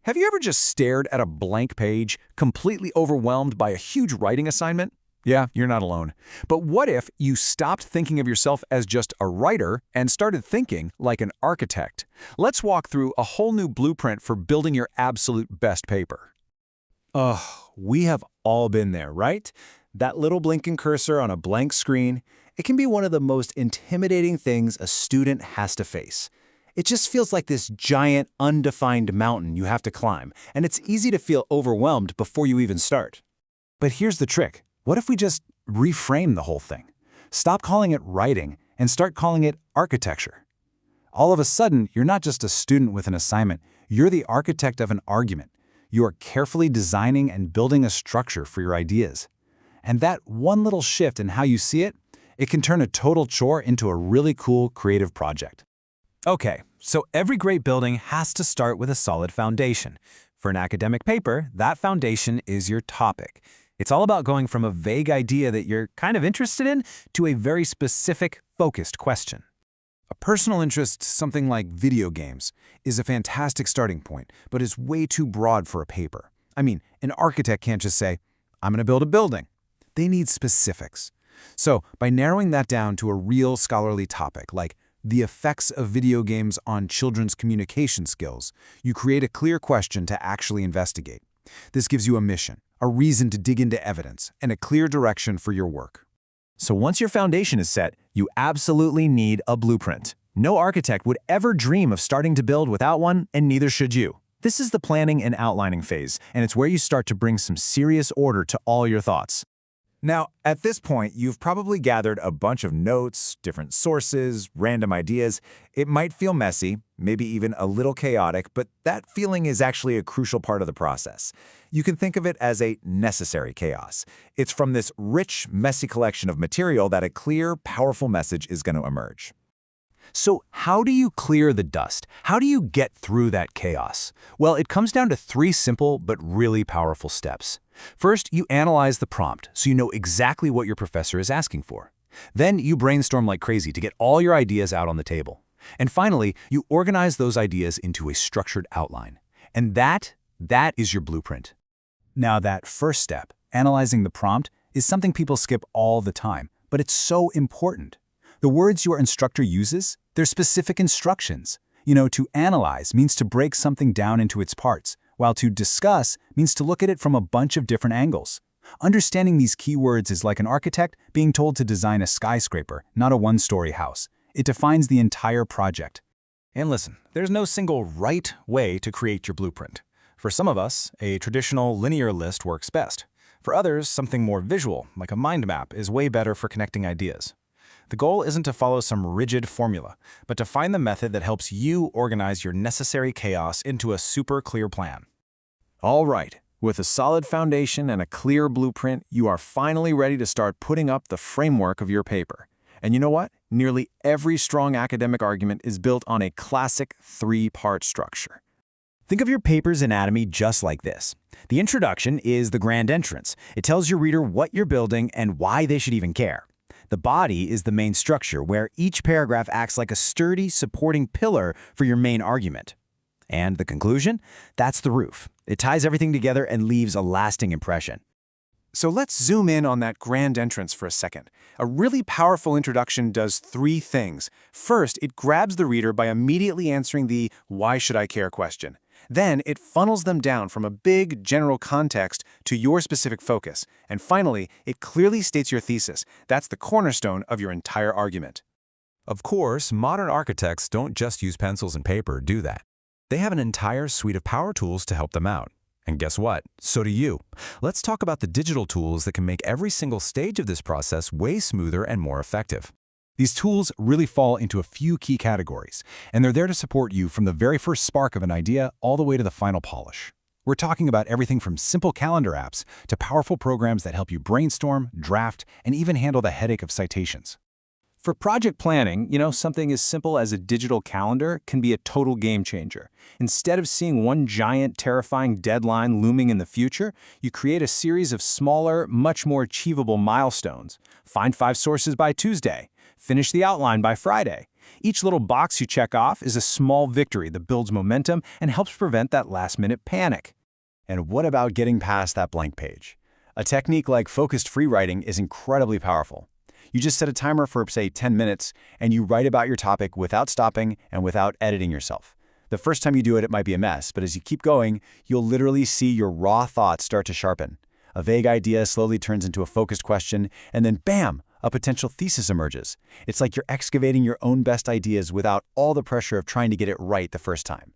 Have you ever just stared at a blank page, completely overwhelmed by a huge writing assignment? Yeah, you're not alone. But what if you stopped thinking of yourself as just a writer and started thinking like an architect? Let's walk through a whole new blueprint for building your absolute best paper. Oh, we have all been there, right? That little blinking cursor on a blank screen, it can be one of the most intimidating things a student has to face. It just feels like this giant, undefined mountain you have to climb, and it's easy to feel overwhelmed before you even start. But here's the trick. What if we just reframe the whole thing? Stop calling it writing and start calling it architecture. All of a sudden, you're not just a student with an assignment, you're the architect of an argument. You are carefully designing and building a structure for your ideas. And that one little shift in how you see it, it can turn a total chore into a really cool creative project. Okay, so every great building has to start with a solid foundation. For an academic paper, that foundation is your topic. It's all about going from a vague idea that you're kind of interested in to a very specific, focused question. A personal interest, something like video games, is a fantastic starting point, but is way too broad for a paper. I mean, an architect can't just say, I'm going to build a building. They need specifics. So, by narrowing that down to a real scholarly topic, like the effects of video games on children's communication skills, you create a clear question to actually investigate. This gives you a mission, a reason to dig into evidence, and a clear direction for your work. So once your foundation is set, you absolutely need a blueprint. No architect would ever dream of starting to build without one, and neither should you. This is the planning and outlining phase, and it's where you start to bring some serious order to all your thoughts. Now, at this point, you've probably gathered a bunch of notes, different sources, random ideas. It might feel messy, maybe even a little chaotic, but that feeling is actually a crucial part of the process. You can think of it as a necessary chaos. It's from this rich, messy collection of material that a clear, powerful message is going to emerge. So how do you clear the dust? How do you get through that chaos? Well, it comes down to three simple but really powerful steps. First, you analyze the prompt so you know exactly what your professor is asking for. Then you brainstorm like crazy to get all your ideas out on the table. And finally, you organize those ideas into a structured outline. And that is your blueprint. Now, that first step, analyzing the prompt, is something people skip all the time, but it's so important. The words your instructor uses, they're specific instructions. To analyze means to break something down into its parts, while to discuss means to look at it from a bunch of different angles. Understanding these keywords is like an architect being told to design a skyscraper, not a one-story house. It defines the entire project. And listen, there's no single right way to create your blueprint. For some of us, a traditional linear list works best. For others, something more visual, like a mind map, is way better for connecting ideas. The goal isn't to follow some rigid formula, but to find the method that helps you organize your necessary chaos into a super clear plan. All right, with a solid foundation and a clear blueprint, you are finally ready to start putting up the framework of your paper. And you know what? Nearly every strong academic argument is built on a classic three-part structure. Think of your paper's anatomy just like this. The introduction is the grand entrance. It tells your reader what you're building and why they should even care. The body is the main structure, where each paragraph acts like a sturdy, supporting pillar for your main argument. And the conclusion? That's the roof. It ties everything together and leaves a lasting impression. So let's zoom in on that grand entrance for a second. A really powerful introduction does three things. First, it grabs the reader by immediately answering the "why should I care" question. Then, it funnels them down from a big, general context to your specific focus. And finally, it clearly states your thesis. That's the cornerstone of your entire argument. Of course, modern architects don't just use pencils and paper, do that. They have an entire suite of power tools to help them out. And guess what? So do you. Let's talk about the digital tools that can make every single stage of this process way smoother and more effective. These tools really fall into a few key categories, and they're there to support you from the very first spark of an idea all the way to the final polish. We're talking about everything from simple calendar apps to powerful programs that help you brainstorm, draft, and even handle the headache of citations. For project planning, something as simple as a digital calendar can be a total game changer. Instead of seeing one giant, terrifying deadline looming in the future, you create a series of smaller, much more achievable milestones. Find 5 sources by Tuesday. Finish the outline by Friday. Each little box you check off is a small victory that builds momentum and helps prevent that last-minute panic. And what about getting past that blank page? A technique like focused free writing is incredibly powerful. You just set a timer for, say, 10 minutes, and you write about your topic without stopping and without editing yourself. The first time you do it, it might be a mess, but as you keep going, you'll literally see your raw thoughts start to sharpen. A vague idea slowly turns into a focused question, and then bam, a potential thesis emerges. It's like you're excavating your own best ideas without all the pressure of trying to get it right the first time.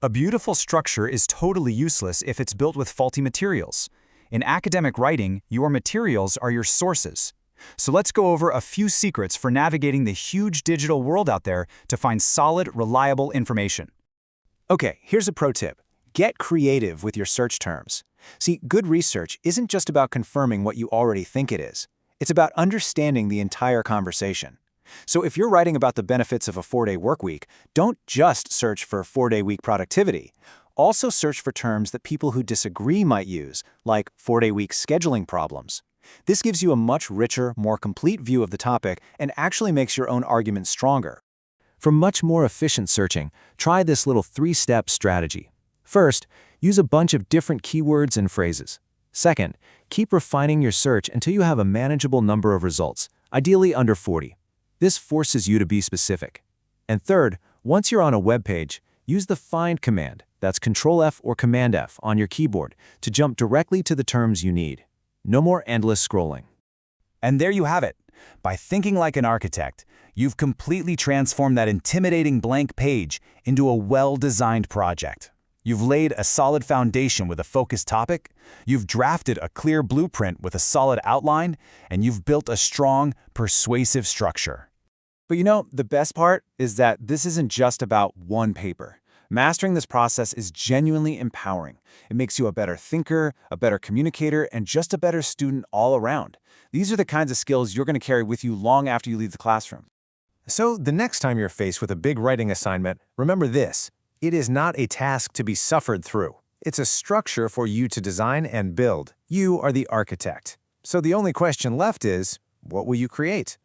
A beautiful structure is totally useless if it's built with faulty materials. In academic writing, your materials are your sources. So let's go over a few secrets for navigating the huge digital world out there to find solid, reliable information. Okay, here's a pro tip. Get creative with your search terms. See, good research isn't just about confirming what you already think it is. It's about understanding the entire conversation. So if you're writing about the benefits of a 4-day workweek, don't just search for 4-day week productivity. Also search for terms that people who disagree might use, like 4-day week scheduling problems. This gives you a much richer, more complete view of the topic and actually makes your own argument stronger. For much more efficient searching, try this little 3-step strategy. First, use a bunch of different keywords and phrases. Second, keep refining your search until you have a manageable number of results, ideally under 40. This forces you to be specific. And third, once you're on a web page, use the Find command, that's Control-F or Command-F on your keyboard, to jump directly to the terms you need. No more endless scrolling. And there you have it. By thinking like an architect, you've completely transformed that intimidating blank page into a well-designed project. You've laid a solid foundation with a focused topic, you've drafted a clear blueprint with a solid outline, and you've built a strong, persuasive structure. But you know, the best part is that this isn't just about one paper. Mastering this process is genuinely empowering. It makes you a better thinker, a better communicator, and just a better student all around. These are the kinds of skills you're going to carry with you long after you leave the classroom. So the next time you're faced with a big writing assignment, remember this. It is not a task to be suffered through. It's a structure for you to design and build. You are the architect. So the only question left is, what will you create?